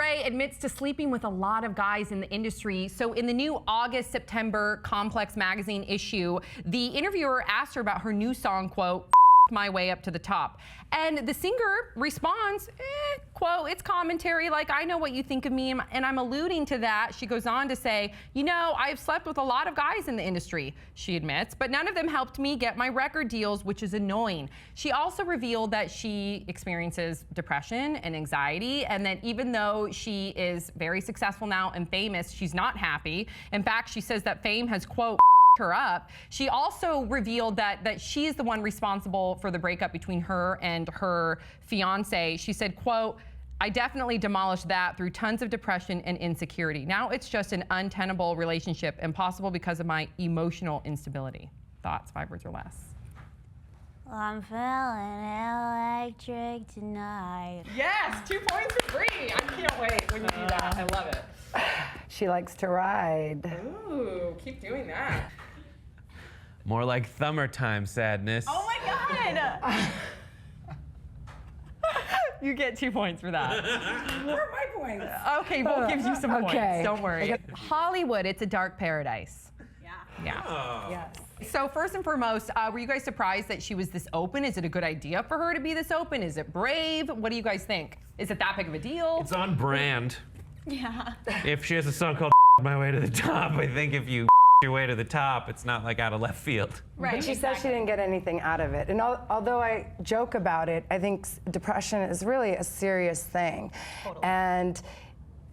Rey admits to sleeping with a lot of guys in the industry. So in the new August-September Complex magazine issue, the interviewer asked her about her new song, quote, "My Way Up to the Top." And the singer responds, quote, "It's commentary, like I know what you think of me and I'm alluding to that." She goes on to say, "You know, I've slept with a lot of guys in the industry," she admits, "but none of them helped me get my record deals, which is annoying." She also revealed that she experiences depression and anxiety, and that even though she is very successful now and famous, she's not happy. In fact, she says that fame has, quote, her up. She also revealed that she is the one responsible for the breakup between her and her fiance. She said, quote, "I definitely demolished that through tons of depression and insecurity. Now it's just an untenable relationship, impossible because of my emotional instability." Thoughts, 5 words or less. Well, I'm feeling electric tonight. Yes, 2 points for free. I can't wait when you do that. I love it. She likes to ride. Ooh, keep doing that. More like thumber time sadness. Oh my God! You get 2 points for that. Where are my points? Okay, we'll give you some points. Okay. Don't worry. Hollywood, it's a dark paradise. Yeah. Oh. Yes. So first and foremost, were you guys surprised that she was this open? Is it a good idea for her to be this open? Is it brave? What do you guys think? Is it that big of a deal? It's on brand. Yeah. If she has a song called My Way to the Top, I think if you your way to the top, it's not like out of left field. Right. But she said she didn't get anything out of it. And although I joke about it, I think depression is really a serious thing. Totally. And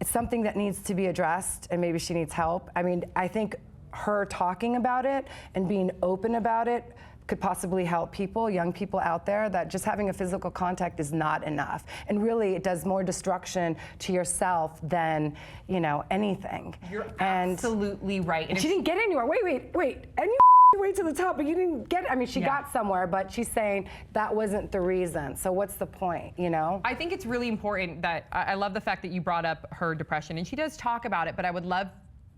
it's something that needs to be addressed, and maybe she needs help. I mean, I think her talking about it and being open about it could possibly help people, young people out there, that just having a physical contact is not enough. And really, it does more destruction to yourself than, you know, anything. You're absolutely right. And she didn't get anywhere. Wait. And you way to the top, but you didn't get, I mean, she got somewhere, but she's saying that wasn't the reason. So what's the point, you know? I think it's really important that, I love the fact that you brought up her depression, and she does talk about it, but I would love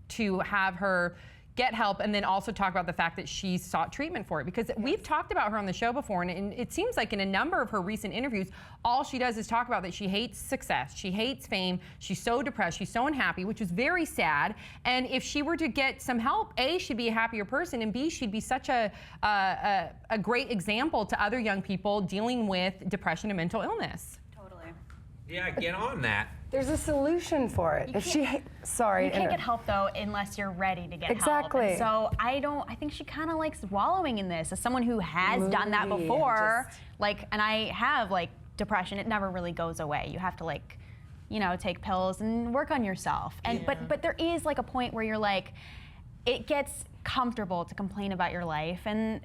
to have her get help, and then also talk about the fact that she sought treatment for it, because we've talked about her on the show before, and it seems like in a number of her recent interviews, all she does is talk about that she hates success, she hates fame, she's so depressed, she's so unhappy, which is very sad. And if she were to get some help, A, she'd be a happier person, and B, she'd be such a great example to other young people dealing with depression and mental illness. Totally. Yeah, get on that. There's a solution for it. If she, sorry. You can't get help though unless you're ready to get exactly. help. And so I think she kind of likes wallowing in this. As someone who has done that before, and I have depression, it never really goes away. You have to take pills and work on yourself. And but there is a point where you're it gets comfortable to complain about your life, and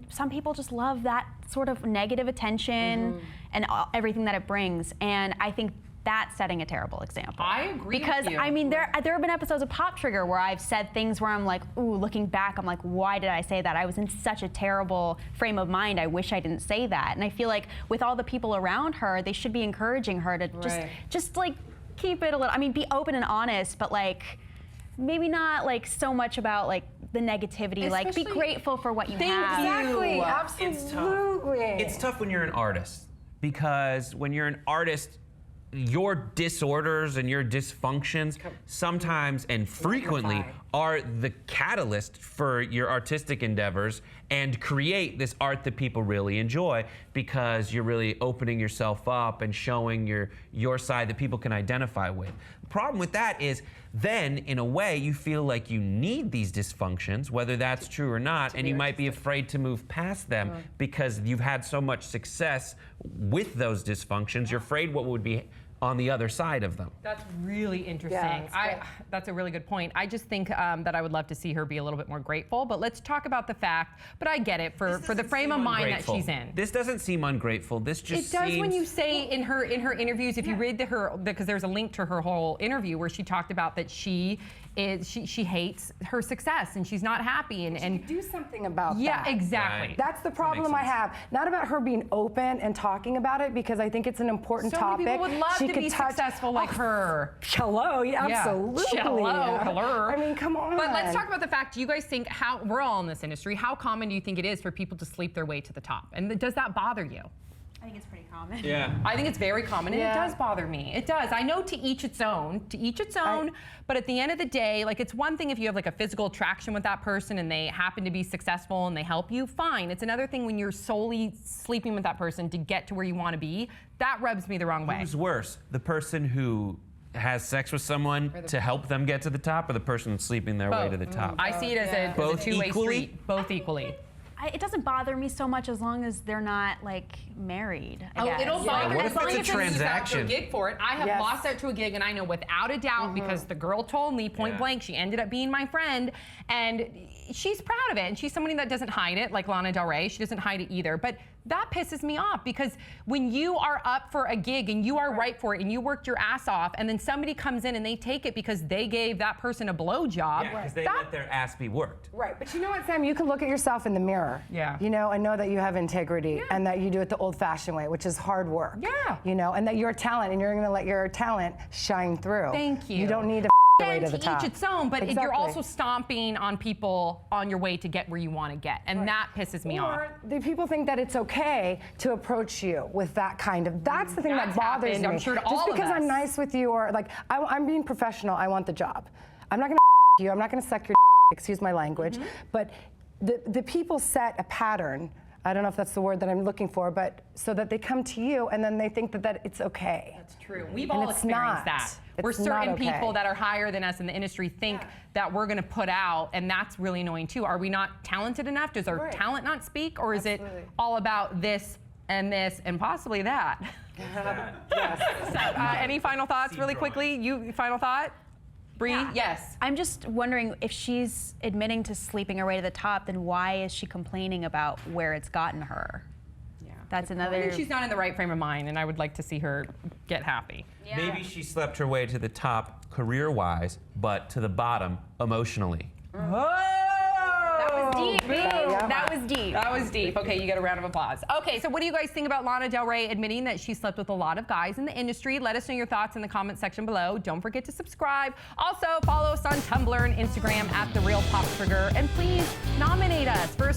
some people just love that sort of negative attention and everything that it brings. And I think that's setting a terrible example. I agree because with you. I mean, there have been episodes of Pop Trigger where I've said things where I'm like, ooh, looking back, I'm like, why did I say that? I was in such a terrible frame of mind. I wish I didn't say that. And I feel like with all the people around her, they should be encouraging her to just keep it a little. I mean, be open and honest, but maybe not so much about the negativity. Be grateful for what you have. Exactly. Absolutely. It's tough when you're an artist, because when you're an artist, your disorders and your dysfunctions sometimes and frequently are the catalyst for your artistic endeavors and create this art that people really enjoy, because you're really opening yourself up and showing your side that people can identify with. The problem with that is then, in a way, you feel like you need these dysfunctions, whether that's true or not, and you might be afraid to move past them because you've had so much success with those dysfunctions. You're afraid what would be on the other side of them. That's really interesting. That's a really good point. I just think that I would love to see her be a little bit more grateful, but let's talk about the fact, but I get it, for the frame of mind that she's in. This doesn't seem ungrateful. This just seems... It does when you say in her interviews, if you read because there's a link to her whole interview where she talked about that she hates her success and she's not happy, and do something about that. Yeah, exactly. Right. That's the problem I have. Not about her being open and talking about it, because I think it's an important topic. Many people would love to be successful like her. Hello, absolutely. Hello. I mean, come on. But let's talk about the fact, do you guys think, we're all in this industry, how common do you think it is for people to sleep their way to the top? And does that bother you? I think it's pretty common. Yeah. I think it's very common, and it Yeah. does bother me. It does. I know to each its own, but at the end of the day, like, it's one thing if you have like a physical attraction with that person and they happen to be successful and they help you, fine. It's another thing when you're solely sleeping with that person to get to where you want to be. That rubs me the wrong way. Who's worse, the person who has sex with someone to help them get to the top, or the person sleeping their way to the top? I see it as a Both two-way equally? street. Both equally. It doesn't bother me so much as long as they're not like married. I guess. It'll bother me What as if long it's a as they lose out to a transaction? gig for it. I have Yes. lost out to a gig, and I know without a doubt because the girl told me point blank she ended up being my friend, and she's proud of it. And she's somebody that doesn't hide it, like Lana Del Rey. She doesn't hide it either. But that pisses me off because when you are up for a gig and you are right for it and you worked your ass off, and then somebody comes in and they take it because they gave that person a blowjob. Yeah, because they let their ass be worked. Right, but you know what, Sam? You can look at yourself in the mirror. Yeah. You know, and know that you have integrity and that you do it the old-fashioned way, which is hard work. Yeah. You know, and that you're a talent, and you're going to let your talent shine through. Thank you. You don't need to your way And to the top. each its own, but Exactly. you're also stomping on people on your way to get where you want to get, and that pisses me off. Or the people think that it's okay to approach you with that kind of. That's the thing that That's bothers happened, me. I'm sure, to Just all of because I'm us. nice with you, or like I'm being professional, I want the job. I'm not gonna you. I'm not gonna suck your. Excuse my language, but the people set a pattern. I don't know if that's the word that I'm looking for, but so that they come to you and then they think that it's okay. That's true. We've And all it's experienced not. that. It's We're not certain okay. people that are higher than us in the industry think that we're going to put out, and that's really annoying too. Are we not talented enough? Does our talent not speak, or is it all about this and possibly that? Yes. Any final thoughts, really quickly? Final thought, Bree? Yes. I'm just wondering if she's admitting to sleeping her way to the top, then why is she complaining about where it's gotten her? That's I another. think she's not in the right frame of mind, and I would like to see her get happy. Maybe she slept her way to the top career-wise, but to the bottom emotionally. That was deep. Yeah. That was deep. That was deep. Okay, you get a round of applause. Okay, so what do you guys think about Lana Del Rey admitting that she slept with a lot of guys in the industry? Let us know your thoughts in the comment section below. Don't forget to subscribe. Also, follow us on Tumblr and Instagram at The Real Pop Trigger. And please nominate us for a